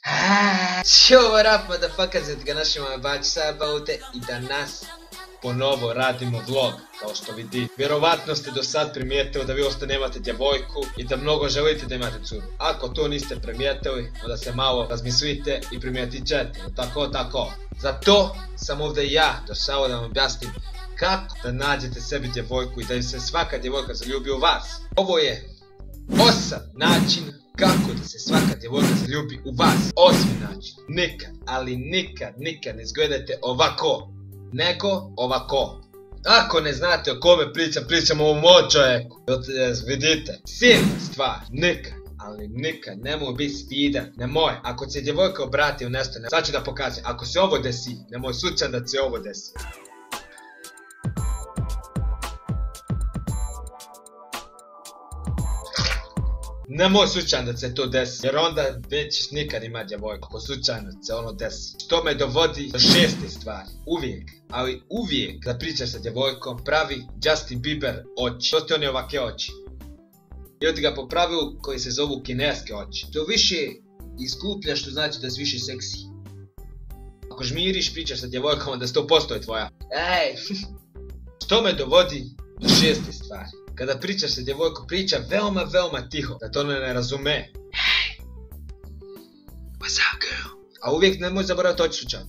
Yo, what up, motherfuckers, od ga našima bač sabaute i danas ponovo radimo vlog, kao što vidi. Vjerovatno ste do sad primijetili da vi osta nemate djevojku i da mnogo želite da imate curu. Ako to niste primijetili, onda se malo razmislite i primijetit ćete, tako. Zato sam ovdje ja došao da vam objasnim kako da nađete sebi djevojku i da se svaka djevojka zaljubi u vas. Ovo je 8 način kako da se svaka djevojka zaljubi u vas. 8 način. Nikad, ali nikad ne izgledajte ovako, nego ovako. Ako ne znate o kome pričam o ovom čovjeku. Vidite, 7. stvar, nikad, ali nikad, nemoj biti stidan, nemoj. Ako se djevojka obrati u nešto, sad ću da pokažem, ako se ovo desi, nemoj slučajno da se ovo desi. Nemoj slučajno da se to desi, jer onda nećeš nikad imati djevojku, ako slučajno se ono desi. Što me dovodi do 6. stvari. Uvijek, ali uvijek da pričaš sa djevojkom, pravi Justin Bieber oči. To ste one ovake oči. Ili ti ga po pravilu koji se zovu kineske oči. To više iskuplja, što znači da si više seksi. Ako žmiriš, pričaš sa djevojkom, onda 100% je tvoja. Ej! Što me dovodi do 6. stvari. Kada pričaš sa djevojkom, priča veoma tiho, da to ona ne razume. Hey! What's up, girl? A uvijek nemoj zaboraviti oči slučajno.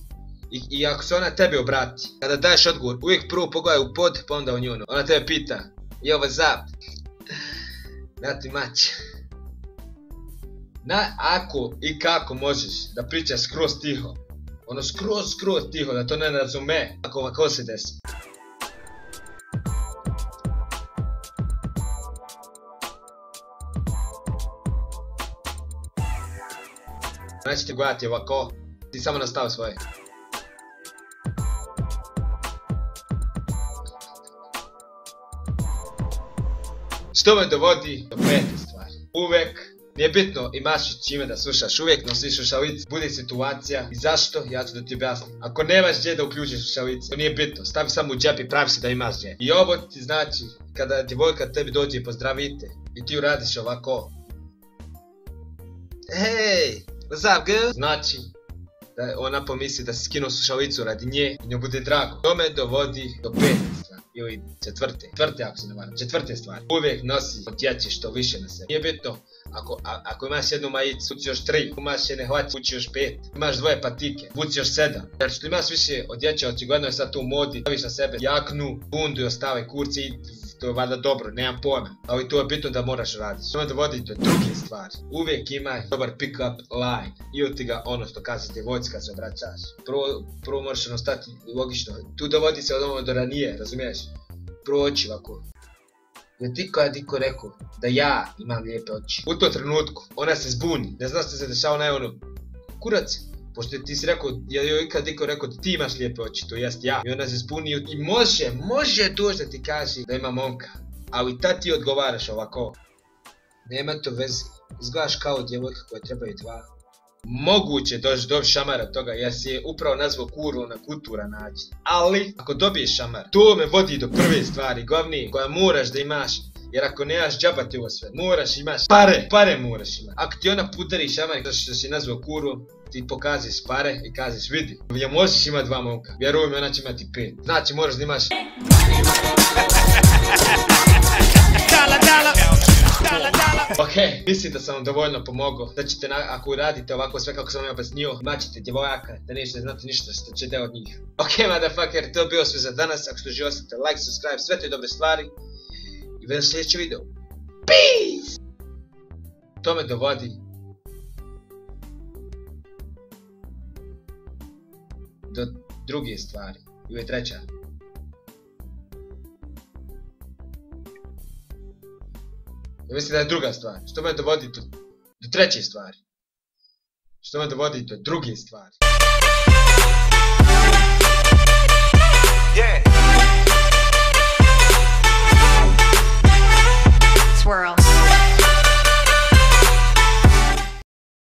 I ako se ona tebi obrati, kada daješ odgovor, uvijek prvo pogledaj u pod, pa onda u nju. Ona tebe pita, yo, what's up? Nothing much. Ako i kako možeš da pričaš skroz tiho, ono skroz tiho, da to ne razume, ako ovako se desi. Nećete gledati ovako, ti samo nastavi svoje. Što me dovodi do 5. stvari. Uvijek, nije bitno imaš čime da slušaš, uvijek nosiš slušalice, bude situacija. I zašto? Ja ću da ti objasnim. Ako nemaš gdje da uključiš slušalice, to nije bitno, stavi samo u džep i pravi se da imaš gdje. I ovo ti znači, kada djevojka tebi dođe i pozdravite, i ti uradiš ovako. Hej! What's up, girl? Znači, da ona pomisli da si skinuo slušalicu radi nje i nju bude drago. To me dovodi do 5. stvari, ili 4. ako se ne varam, 4. stvari. Uvijek nosi odjeće što više na sebi. Nije bitno, ako imaš jednu majicu, vuci još 3, imaš jedne hlače, vuci još 5, imaš 2 patike, vuci još 7. Jer što imaš više odjeće, očigledno je sad tu u modi, staviš na sebe jaknu, bundu i ostale kurci i to je valjda dobro, nemam pojma. Ali to je bitno da moraš raditi. To me dovodi do 2. stvari. Uvijek imaj dobar pick-up line. Ili ti ga ono što kaže djevojci kad se obraćaš. Prvo moraš ono stati logično. Tu dovodi se od ono do ranije, razumiješ? Prvo oči ovako. Je ti kad iko rekao da ja imam lijepe oči. U tom trenutku ona se zbuni. Ne zna što se dešava na ono. Kurac. Pošto ti si rekao, je joj ikad iko rekao da ti imaš lijepe oči, to jest ja. I ona se spuni i može doći da ti kaže da ima momka. Ali tad ti odgovaraš ovako. Nema to veze, izgledaš kao djevojka koja trebaju 2. Moguće doći do šamara toga, jer si je upravo nazvao kurvu na kulturan način. Ali, ako dobiješ šamar, to me vodi do 1. stvari, glavnije, koja moraš da imaš. Jer ako nemaš džaba ti ovo sve, moraš imaš pare moraš imati. Ako ti ona pudari šamar zato što si nazvao kurvu, ti pokažeš pare i kažeš vidi, ja možeš imati 2 momka, vjeruj mi ona će imati 5. Znači moraš da imaš... Ok, mislim da sam vam dovoljno pomogao, da ćete, ako uradite ovako sve kako sam vam objasnio, imat ćete djevojaka, da nećete znati ništa što će deo od njih. Ok, motherfucker, to je bilo sve za danas, ako što želi ostavite like, subscribe, sve te dobre stvari. I vidim sljedeći video. Peace! To me dovodi do 2. stvari. Ili 3. Ja mislim da je 2. stvar. Što me dovodi do 3. stvari. Što me dovodi do 2. stvari.